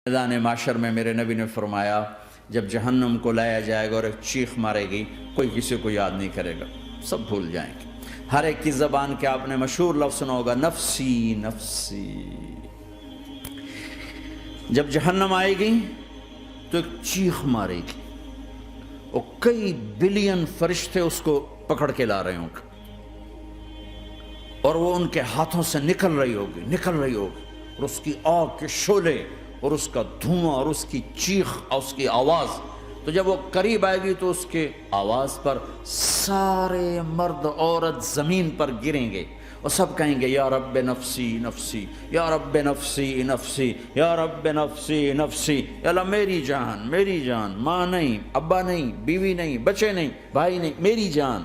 میدان معاشر میں میرے نبی نے فرمایا جب جہنم کو لایا جائے گا اور ایک چیخ مارے گی، کوئی کسی کو یاد نہیں کرے گا، سب بھول جائیں گے۔ ہر ایک کی زبان کے آپ نے مشہور لفظ سنا ہوگا، نفسی نفسی۔ جب جہنم آئے گی تو ایک چیخ مارے گی اور کئی بلین فرشتے اس کو پکڑ کے لا رہے ہوں گے اور وہ ان کے ہاتھوں سے نکل رہی ہوگی اور اس کی آگ کے شعلے اور اس کا دھواں اور اس کی چیخ اور اس کی آواز، تو جب وہ قریب آئے گی تو اس کے آواز پر سارے مرد عورت زمین پر گریں گے اور سب کہیں گے یا رب نفسی نفسی، یا رب نفسی نفسی، یا رب نفسی نفسی، یا اللہ میری جان، ماں نہیں، ابا نہیں، بیوی نہیں، بچے نہیں، بھائی نہیں، میری جان۔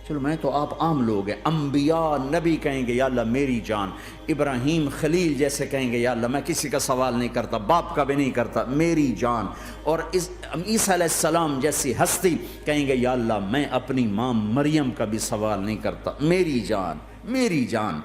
چلو میں تو آپ عام لوگ ہیں، انبیاء نبی کہیں گے یا اللہ میری جان، ابراہیم خلیل جیسے کہیں گے یا اللہ میں کسی کا سوال نہیں کرتا، باپ کا بھی نہیں کرتا، میری جان، اور عیسیٰ علیہ السلام جیسی ہستی کہیں گے یا اللہ میں اپنی ماں مریم کا بھی سوال نہیں کرتا، میری جان میری جان۔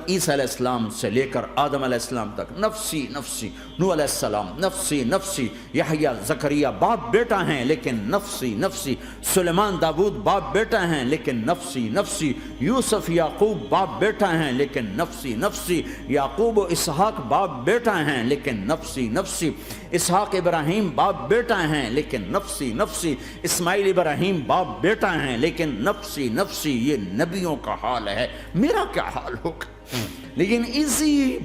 عیسیٰ علیہ السلام سے لے کر آدم علیہ السلام تک نفسی نفسی، نوح علیہ السلام نفسی نفسی، یحییٰ زکریا باپ بیٹا ہیں لیکن نفسی نفسی، سلیمان داؤد باپ بیٹا ہیں لیکن نفسی نفسی، یوسف یعقوب باپ بیٹا ہیں لیکن نفسی نفسی، یعقوب و اسحاق باپ بیٹا ہیں لیکن نفسی نفسی، اسحاق ابراہیم باپ بیٹا ہیں لیکن نفسی نفسی، اسماعیل ابراہیم باپ بیٹا ہیں لیکن نفسی نفسی۔ یہ نبیوں کا حال ہے، میرا کیا حال ہوگا؟ لیکن اسی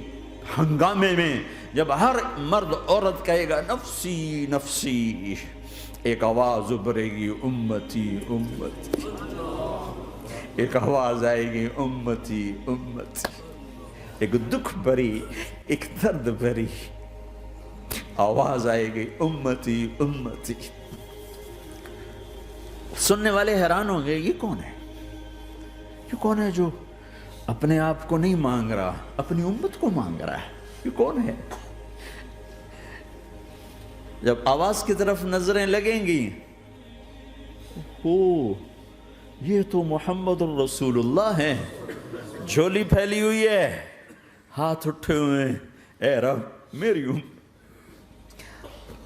ہنگامے میں جب ہر مرد عورت کہے گا نفسی نفسی، ایک آواز ابھرے گی امتی امتی، ایک آواز آئے گی امتی امتی، ایک دکھ بھری ایک درد بھری آواز آئے گی امتی امتی۔ سننے والے حیران ہوں گے یہ کون ہے، یہ کون ہے جو اپنے آپ کو نہیں مانگ رہا، اپنی امت کو مانگ رہا ہے، یہ کون ہے؟ جب آواز کی طرف نظریں لگیں گی، یہ تو محمد الرسول اللہ ہے، جھولی پھیلی ہوئی ہے، ہاتھ اٹھے ہوئے ہیں، اے رب میری امت۔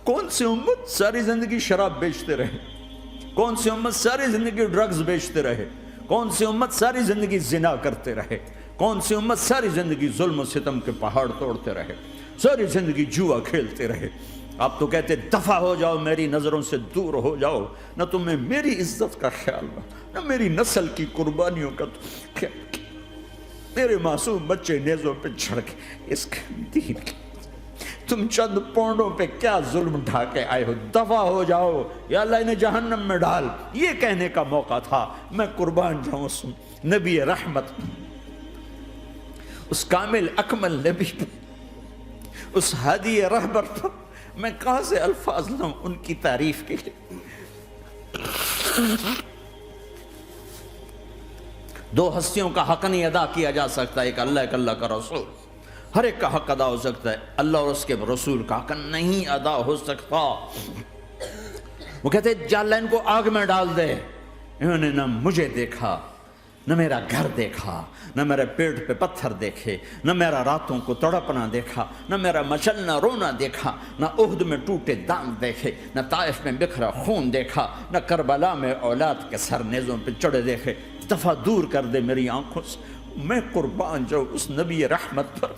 کون سی امت ساری زندگی شراب بیچتے رہے، کون سی امت ساری زندگی ڈرگز بیچتے رہے، کون سی امت ساری زندگی زنا کرتے رہے، کون سی امت ساری زندگی ظلم و ستم کے پہاڑ توڑتے رہے، ساری زندگی جوا کھیلتے رہے۔ آپ تو کہتے دفع ہو جاؤ، میری نظروں سے دور ہو جاؤ، نہ تمہیں میری عزت کا خیال نہ میری نسل کی قربانیوں کا خیال، میرے معصوم بچے نیزوں پہ چڑھ کے اس دین کی تم چند پونڈوں پہ کیا ظلم ڈھا کے آئے ہو، دفع ہو جاؤ یا اللہ انہیں جہنم میں ڈال۔ یہ کہنے کا موقع تھا، میں قربان جاؤں اس نبی رحمت، اس کامل اکمل نبی پہ، اس ہادی رہبر پر میں کہاں سے الفاظ لوں ان کی تعریف کے لیے۔ دو ہستیوں کا حق نہیں ادا کیا جا سکتا، ایک اللہ ایک اللہ کا رسول، ہر ایک کا حق ادا ہو سکتا ہے، اللہ اور اس کے رسول کا حق نہیں ادا ہو سکتا۔ وہ کہتے ہیں جا اللہ ان کو آگ میں ڈال دے، انہوں نے نہ مجھے دیکھا، نہ میرا گھر دیکھا، نہ میرے پیٹ پہ پتھر دیکھے، نہ میرا راتوں کو تڑپنا دیکھا، نہ میرا مچلنا رونا دیکھا، نہ احد میں ٹوٹے دانت دیکھے، نہ طائف میں بکھرا خون دیکھا، نہ کربلا میں اولاد کے سر نیزوں پہ چڑھے دیکھے۔ دفعہ دور کر دے میری آنکھوں سے، میں قربان جاؤں اس نبی رحمت پر۔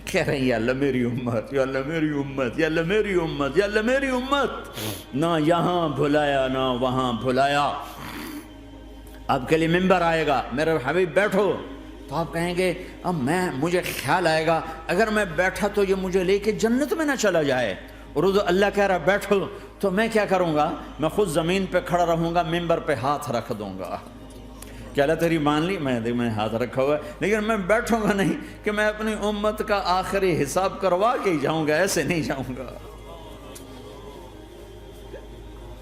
کہہ رہے ہیں یا اللہ میری امت، یا اللہ میری امت، یا اللہ میری امت، یا اللہ میری امت، نہ یہاں بھلایا نہ وہاں بھلایا۔ آپ کے لیے ممبر آئے گا، میرے حبیب بیٹھو، تو آپ کہیں گے اب مجھے خیال آئے گا اگر میں بیٹھا تو یہ مجھے لے کے جنت میں نہ چلا جائے، اور اللہ کہہ رہا بیٹھو تو میں کیا کروں گا؟ میں خود زمین پہ کھڑا رہوں گا، ممبر پہ ہاتھ رکھ دوں گا کہ اللہ تیری مان لی، میں ہاتھ رکھا ہوا ہے، لیکن میں بیٹھوں گا نہیں کہ میں اپنی امت کا آخری حساب کروا کے ہی جاؤں گا، ایسے نہیں جاؤں گا۔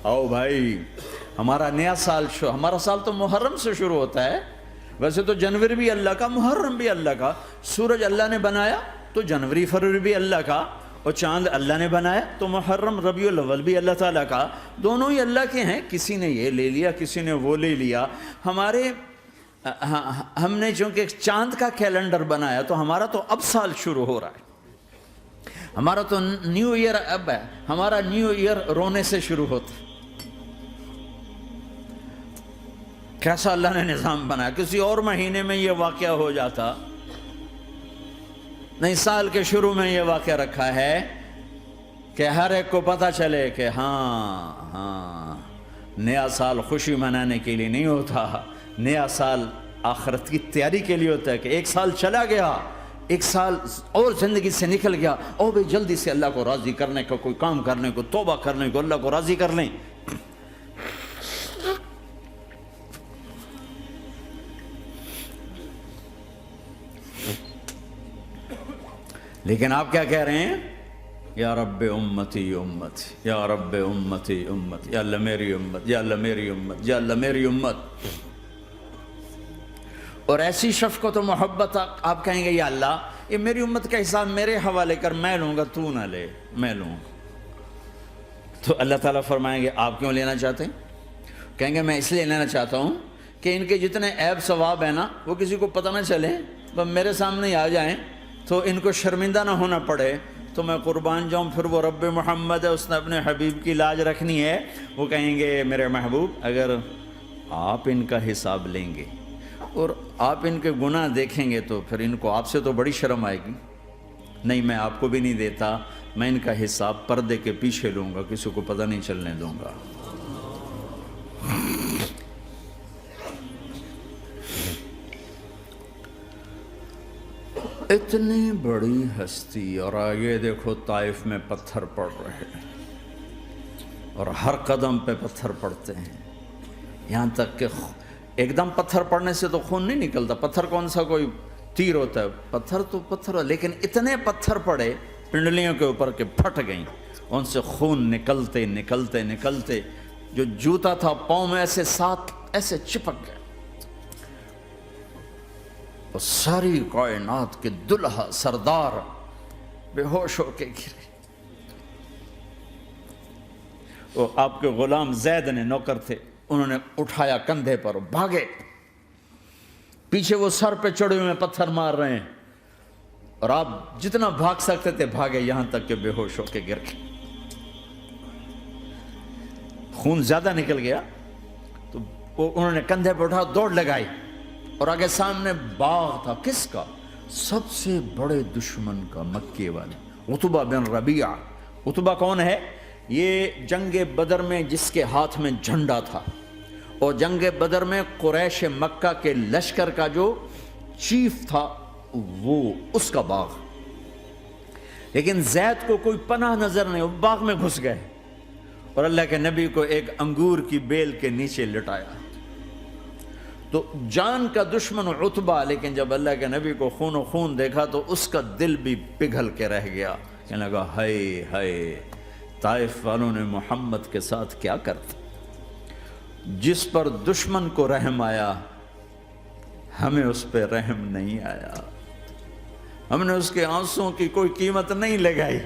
آؤ بھائی، ہمارا نیا سال ہمارا سال تو محرم سے شروع ہوتا ہے، ویسے تو جنوری بھی اللہ کا، محرم بھی اللہ کا، سورج اللہ نے بنایا تو جنوری فروری بھی اللہ کا، اور چاند اللہ نے بنایا تو محرم ربیع الاول بھی اللہ تعالیٰ کا، دونوں ہی اللہ کے ہیں، کسی نے یہ لے لیا کسی نے وہ لے لیا۔ ہم نے چونکہ چاند کا کیلنڈر بنایا تو ہمارا تو اب سال شروع ہو رہا ہے، ہمارا تو نیو ایئر اب ہے، ہمارا نیو ایئر رونے سے شروع ہوتا. کیسا اللہ نے نظام بنایا. کسی اور مہینے میں یہ واقعہ ہو جاتا. نہیں، سال کے شروع میں یہ واقعہ رکھا ہے کہ ہر ایک کو پتہ چلے کہ ہاں نیا سال خوشی منانے کے لیے نہیں ہوتا، نیا سال آخرت کی تیاری کے لیے ہوتا ہے. کہ ایک سال چلا گیا، ایک سال اور زندگی سے نکل گیا، او بھئی جلدی سے اللہ کو راضی کرنے کا کوئی کام کرنے کو، توبہ کرنے کو، اللہ کو راضی کر لیں. لیکن آپ کیا کہہ رہے ہیں؟ یا رب امتی امتی، یا رب امتی امتی، یا اللہ میری امت، یا اللہ میری امت، یا اللہ میری امت. اور ایسی شفقت و محبت آپ کہیں گے یا اللہ یہ میری امت کا حساب میرے حوالے کر، میں لوں گا، تو نہ لے، میں لوں. تو اللہ تعالیٰ فرمائیں گے آپ کیوں لینا چاہتے ہیں؟ کہیں گے میں اس لیے لینا چاہتا ہوں کہ ان کے جتنے عیب ثواب ہیں نا وہ کسی کو پتہ نہ چلے، بس میرے سامنے ہی آ جائیں تو ان کو شرمندہ نہ ہونا پڑے، تو میں قربان جاؤں. پھر وہ رب محمد ہے، اس نے اپنے حبیب کی لاج رکھنی ہے. وہ کہیں گے میرے محبوب اگر آپ ان کا حساب لیں گے اور آپ ان کے گناہ دیکھیں گے تو پھر ان کو آپ سے تو بڑی شرم آئے گی. نہیں، میں آپ کو بھی نہیں دیتا، میں ان کا حساب پردے کے پیچھے لوں گا، کسی کو پتہ نہیں چلنے دوں گا. اتنی بڑی ہستی، اور آگے دیکھو طائف میں پتھر پڑ رہے ہیں اور ہر قدم پہ پتھر پڑتے ہیں، یہاں تک کہ ایک دم پتھر پڑنے سے تو خون نہیں نکلتا. پتھر کون سا کوئی تیر ہوتا ہے؟ پتھر تو پتھر، لیکن اتنے پتھر پڑے پنڈلیوں کے اوپر کہ پھٹ گئیں، ان سے خون نکلتے نکلتے نکلتے جو جوتا تھا پاؤں میں ایسے ساتھ ایسے چپک گئے. اور ساری کائنات کے دلہا سردار بے ہوش ہو کے گرے. وہ آپ کے غلام زید نے نوکر تھے، انہوں نے اٹھایا کندھے پر، بھاگے. پیچھے وہ سر پہ چڑھے ہوئے پتھر مار رہے ہیں اور آپ جتنا بھاگ سکتے تھے بھاگے، یہاں تک کہ بے ہوش ہو کے گر گئے. خون زیادہ نکل گیا تو انہوں نے کندھے پہ اٹھا، دوڑ لگائی اور آگے سامنے باغ تھا. کس کا؟ سب سے بڑے دشمن کا، مکے والے عتبہ بن ربیعہ. عتبہ کون ہے؟ یہ جنگ بدر میں جس کے ہاتھ میں جھنڈا تھا، اور جنگ بدر میں قریش مکہ کے لشکر کا جو چیف تھا وہ اس کا باغ. لیکن زید کو کوئی پناہ نظر نہیں، وہ باغ میں گھس گئے اور اللہ کے نبی کو ایک انگور کی بیل کے نیچے لٹایا. تو جان کا دشمن عتبہ، لیکن جب اللہ کے نبی کو خون و خون دیکھا تو اس کا دل بھی پگھل کے رہ گیا. کہنے لگا ہائے ہائے، طائف والوں نے محمد کے ساتھ کیا کرتا. جس پر دشمن کو رحم آیا ہمیں اس پہ رحم نہیں آیا، ہم نے اس کے آنسوں کی کوئی قیمت نہیں لگائی.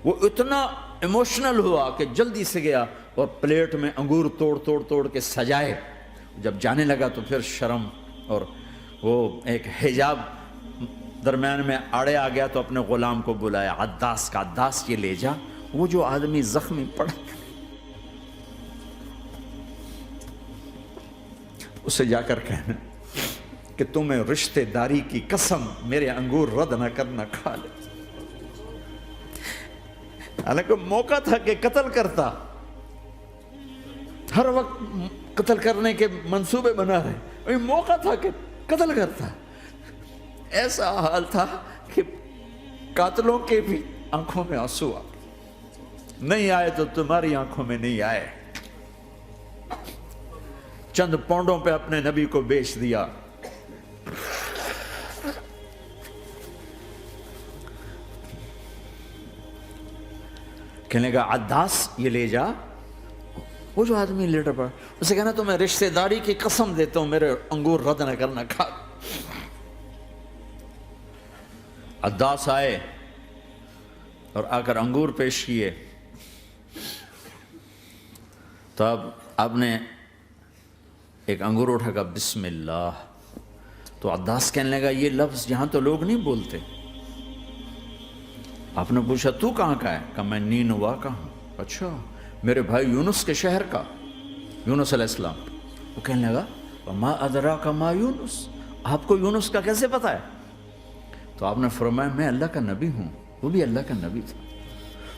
وہ اتنا ایموشنل ہوا کہ جلدی سے گیا اور پلیٹ میں انگور توڑ کے سجائے. جب جانے لگا تو پھر شرم اور وہ ایک حجاب درمیان میں آڑے آ گیا تو اپنے غلام کو بلایا، عداس کا، عداس یہ لے جا وہ جو آدمی زخمی پڑا، اسے جا کر کہنا کہ تمہیں رشتہ داری کی قسم میرے انگور رد نہ کرنا، کھا لے. حالانکہ موقع تھا کہ قتل کرتا، ہر وقت قتل کرنے کے منصوبے بنا رہے، موقع تھا کہ قتل کرتا. ایسا حال تھا کہ قاتلوں کے بھی آنکھوں میں آنسو آ نہیں آئے تو تمہاری آنکھوں میں نہیں آئے. چند پونڈوں پہ اپنے نبی کو بیچ دیا. کہنے لگا عداس یہ لے جا. وہ جو آدمی لیٹر پڑا، اسے کہنا تو میں رشتہ داری کی قسم دیتا ہوں میرے انگور رد نہ کرنا، کھا. عداس آئے اور آ کر انگور پیش کیے تو اب آپ نے ایک انگور اٹھا کر بسم اللہ. تو عداس کہنے لگا یہ لفظ یہاں تو لوگ نہیں بولتے. آپ نے پوچھا تو کہاں کا ہے؟ کہا میں نینوا کا ہوں۔ اچھا، میرے بھائی یونس کے شہر کا، یونس علیہ السلام۔ وہ کہنے لگا وما ادراک ما یونس، آپ کو یونس کا کیسے پتا ہے؟ تو آپ نے فرمایا میں اللہ کا نبی ہوں، وہ بھی اللہ کا نبی تھا۔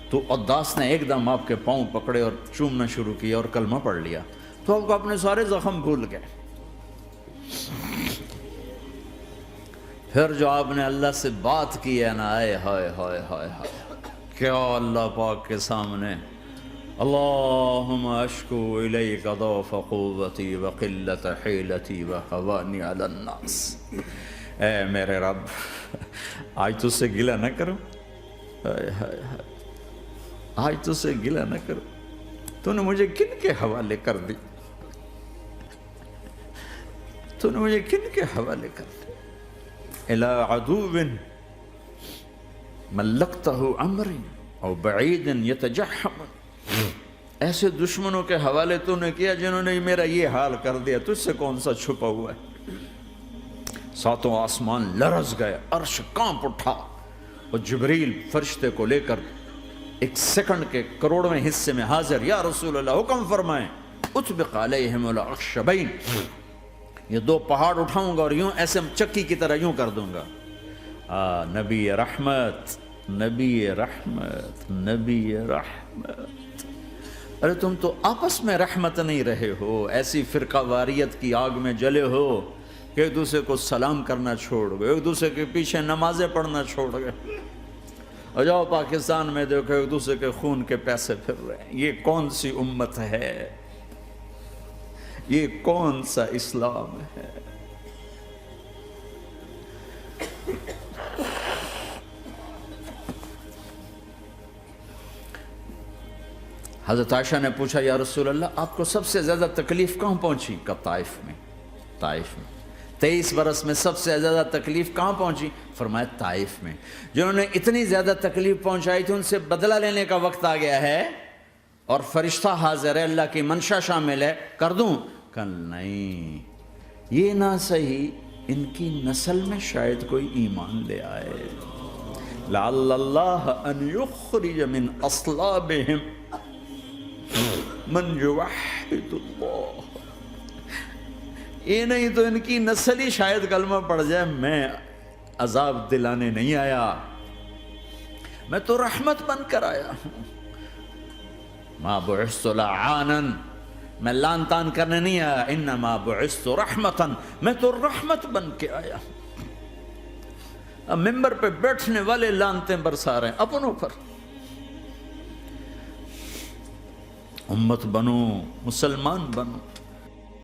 تو عداس نے ایک دم آپ کے پاؤں پکڑے اور چومنا شروع کیا اور کلمہ پڑھ لیا، تو آپ کو اپنے سارے زخم بھول گئے۔ پھر جو آپ نے اللہ سے بات کی ہے نا، آئے ہائے ہائے ہائے ہائے، کیا اللہ پاک کے سامنے اللہم اشکو الیک ضعف قوتی وقلت حیلتی وہوانی علی الناس، اے میرے رب آج تجھ سے گلہ نہ کروں، آج تجھ سے گلہ نہ کروں، تو نے مجھے کن کے حوالے کر دی، تو نے مجھے کن کے حوالے کر دی، الی عدو ملکتہ عمری او بعید یتجحم، ایسے دشمنوں کے حوالے تو نے کیا جنہوں نے میرا یہ حال کر دیا، تجھ سے کون سا چھپا ہوا ہے۔ ساتوں آسمان لرز گئے، عرش کانپ اٹھا، اور جبریل فرشتے کو لے کر ایک سیکنڈ کے کروڑویں حصے میں حاضر، یا رسول اللہ حکم فرمائیں اطبق علیہم الاخشبین، یہ دو پہاڑ اٹھاؤں گا اور یوں ایسے چکی کی طرح یوں کر دوں گا۔ نبی رحمت، نبی رحمت، نبی رحمت۔ ارے تم تو آپس میں رحمت نہیں رہے ہو، ایسی فرقہ واریت کی آگ میں جلے ہو کہ ایک دوسرے کو سلام کرنا چھوڑ گئے، ایک دوسرے کے پیچھے نمازیں پڑھنا چھوڑ گئے، اور جاؤ پاکستان میں دیکھو ایک دوسرے کے خون کے پیسے پھر رہے ہیں۔ یہ کون سی امت ہے؟ یہ کون سا اسلام ہے؟ حضرت عائشہ نے پوچھا یا رسول اللہ آپ کو سب سے زیادہ تکلیف کہاں پہنچی؟ کہا طائف میں، طائف میں۔ 23 برس میں سب سے زیادہ تکلیف کہاں پہنچی؟ فرمایا طائف میں۔ جنہوں نے اتنی زیادہ تکلیف پہنچائی تھی ان سے بدلہ لینے کا وقت آ گیا ہے، اور فرشتہ حاضر ہے، اللہ کی منشا شامل ہے، کر دوں؟ کہ نہیں، یہ نہ صحیح، ان کی نسل میں شاید کوئی ایمان لے آئے، لعل اللہ ان یخرج من اصلابہم من یوحد اللہ، یہ نہیں تو ان کی نسل ہی شاید کلمہ پڑھ جائے۔ میں عذاب دلانے نہیں آیا، میں تو رحمت بن کر آیا ہوں۔ ما بعثت لعانا، میں لان تان کرنے نہیں آیا، انما بعثت رحمتا، میں تو رحمت بن کے آیا ہوں۔ اب ممبر پہ بیٹھنے والے لانتیں برسا رہے ہیں اپنوں پر۔ امت بنو، مسلمان بنو۔